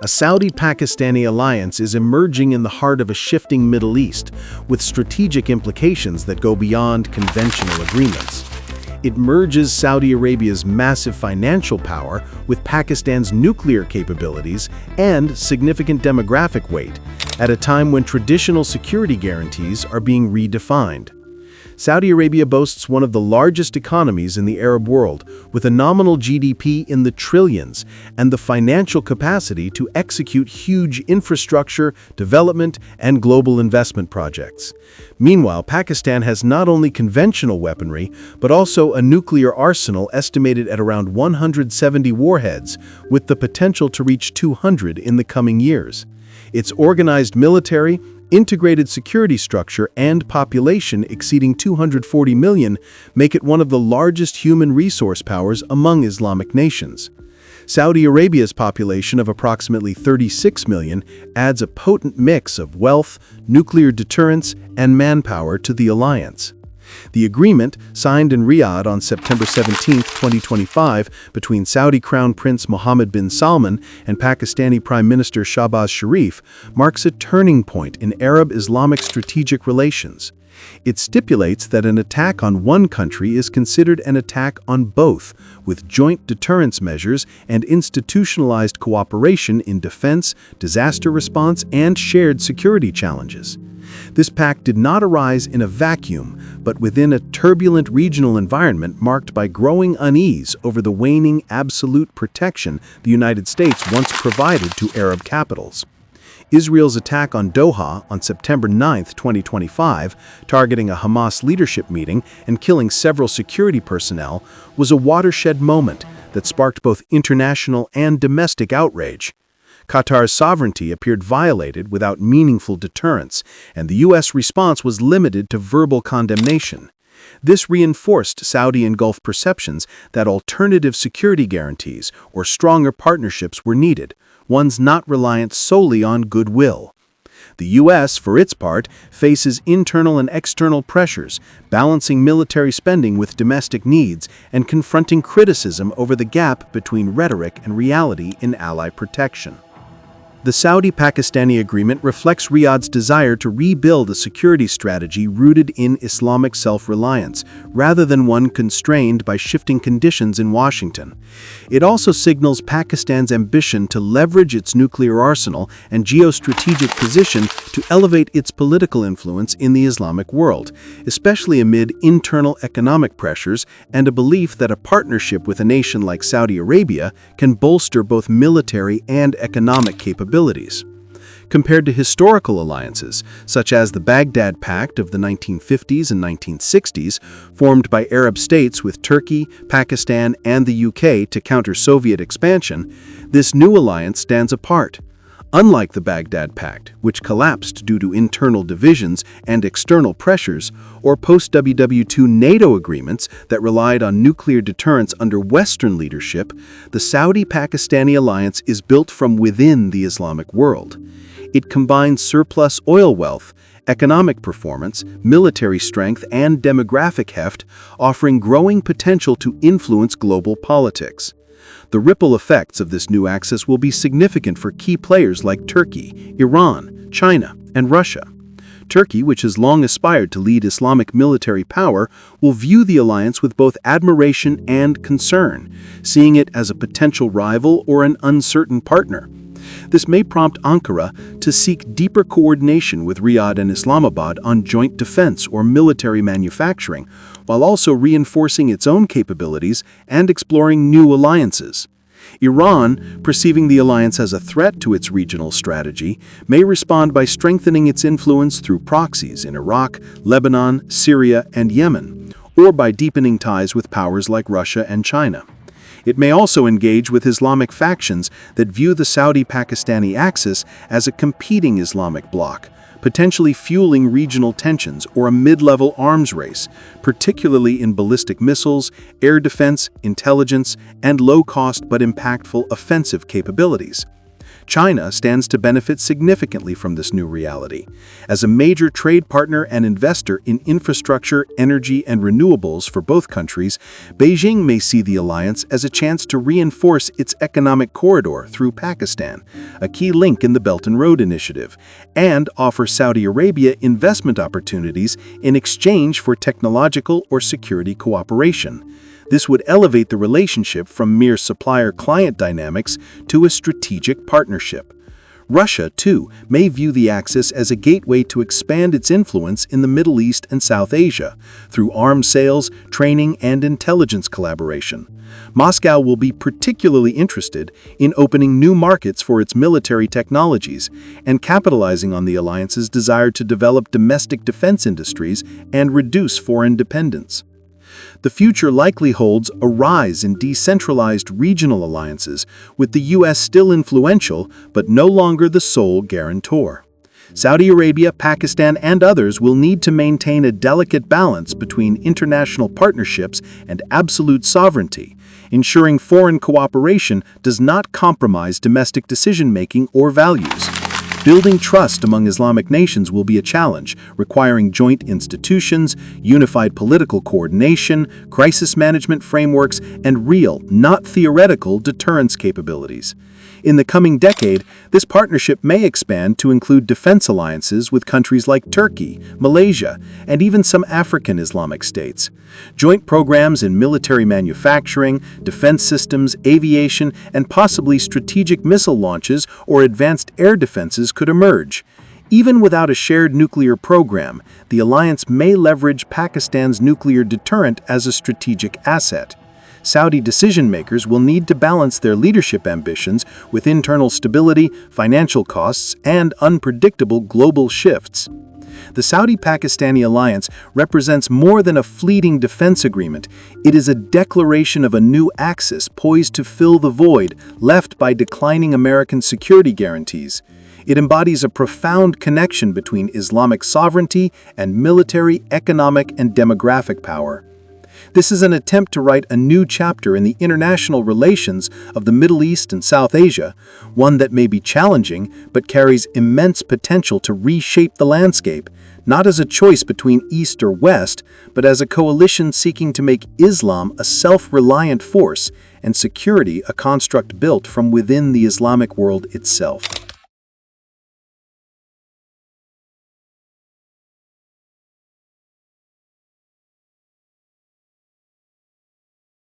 A Saudi-Pakistani alliance is emerging in the heart of a shifting Middle East, with strategic implications that go beyond conventional agreements. It merges Saudi Arabia's massive financial power with Pakistan's nuclear capabilities and significant demographic weight, at a time when traditional security guarantees are being redefined. Saudi Arabia boasts one of the largest economies in the Arab world, with a nominal GDP in the trillions and the financial capacity to execute huge infrastructure, development, and global investment projects. Meanwhile, Pakistan has not only conventional weaponry, but also a nuclear arsenal estimated at around 170 warheads, with the potential to reach 200 in the coming years. Its organized military, integrated security structure, and population exceeding 240 million make it one of the largest human resource powers among Islamic nations. Saudi Arabia's population of approximately 36 million adds a potent mix of wealth, nuclear deterrence, and manpower to the alliance. The agreement, signed in Riyadh on September 17, 2025, between Saudi Crown Prince Mohammed bin Salman and Pakistani Prime Minister Shahbaz Sharif, marks a turning point in Arab-Islamic strategic relations. It stipulates that an attack on one country is considered an attack on both, with joint deterrence measures and institutionalized cooperation in defense, disaster response, and shared security challenges. This pact did not arise in a vacuum, but within a turbulent regional environment marked by growing unease over the waning absolute protection the United States once provided to Arab capitals. Israel's attack on Doha on September 9, 2025, targeting a Hamas leadership meeting and killing several security personnel, was a watershed moment that sparked both international and domestic outrage. Qatar's sovereignty appeared violated without meaningful deterrence, and the U.S. response was limited to verbal condemnation. This reinforced Saudi and Gulf perceptions that alternative security guarantees or stronger partnerships were needed, ones not reliant solely on goodwill. The U.S., for its part, faces internal and external pressures, balancing military spending with domestic needs and confronting criticism over the gap between rhetoric and reality in ally protection. The Saudi-Pakistani agreement reflects Riyadh's desire to rebuild a security strategy rooted in Islamic self-reliance, rather than one constrained by shifting conditions in Washington. It also signals Pakistan's ambition to leverage its nuclear arsenal and geostrategic position to elevate its political influence in the Islamic world, especially amid internal economic pressures and a belief that a partnership with a nation like Saudi Arabia can bolster both military and economic capabilities. Compared to historical alliances, such as the Baghdad Pact of the 1950s and 1960s, formed by Arab states with Turkey, Pakistan, and the UK to counter Soviet expansion, this new alliance stands apart. Unlike the Baghdad Pact, which collapsed due to internal divisions and external pressures, or post-WW2 NATO agreements that relied on nuclear deterrence under Western leadership, the Saudi-Pakistani alliance is built from within the Islamic world. It combines surplus oil wealth, economic performance, military strength, and demographic heft, offering growing potential to influence global politics. The ripple effects of this new axis will be significant for key players like Turkey, Iran, China, and Russia. Turkey, which has long aspired to lead Islamic military power, will view the alliance with both admiration and concern, seeing it as a potential rival or an uncertain partner. This may prompt Ankara to seek deeper coordination with Riyadh and Islamabad on joint defense or military manufacturing, while also reinforcing its own capabilities and exploring new alliances. Iran, perceiving the alliance as a threat to its regional strategy, may respond by strengthening its influence through proxies in Iraq, Lebanon, Syria, and Yemen, or by deepening ties with powers like Russia and China. It may also engage with Islamic factions that view the Saudi-Pakistani axis as a competing Islamic bloc, potentially fueling regional tensions or a mid-level arms race, particularly in ballistic missiles, air defense, intelligence, and low-cost but impactful offensive capabilities. China stands to benefit significantly from this new reality. As a major trade partner and investor in infrastructure, energy, and renewables for both countries, Beijing may see the alliance as a chance to reinforce its economic corridor through Pakistan, a key link in the Belt and Road Initiative, and offer Saudi Arabia investment opportunities in exchange for technological or security cooperation. This would elevate the relationship from mere supplier-client dynamics to a strategic partnership. Russia, too, may view the axis as a gateway to expand its influence in the Middle East and South Asia through arms sales, training, and intelligence collaboration. Moscow will be particularly interested in opening new markets for its military technologies and capitalizing on the alliance's desire to develop domestic defense industries and reduce foreign dependence. The future likely holds a rise in decentralized regional alliances, with the U.S. still influential but no longer the sole guarantor. Saudi Arabia, Pakistan, and others will need to maintain a delicate balance between international partnerships and absolute sovereignty, ensuring foreign cooperation does not compromise domestic decision-making or values. Building trust among Islamic nations will be a challenge, requiring joint institutions, unified political coordination, crisis management frameworks, and real, not theoretical, deterrence capabilities. In the coming decade, this partnership may expand to include defense alliances with countries like Turkey, Malaysia, and even some African Islamic states. Joint programs in military manufacturing, defense systems, aviation, and possibly strategic missile launches or advanced air defenses could emerge. Even without a shared nuclear program, the alliance may leverage Pakistan's nuclear deterrent as a strategic asset. Saudi decision-makers will need to balance their leadership ambitions with internal stability, financial costs, and unpredictable global shifts. The Saudi-Pakistani alliance represents more than a fleeting defense agreement. It is a declaration of a new axis poised to fill the void left by declining American security guarantees. It embodies a profound connection between Islamic sovereignty and military, economic, and demographic power. This is an attempt to write a new chapter in the international relations of the Middle East and South Asia, one that may be challenging but carries immense potential to reshape the landscape, not as a choice between East or West, but as a coalition seeking to make Islam a self-reliant force and security a construct built from within the Islamic world itself.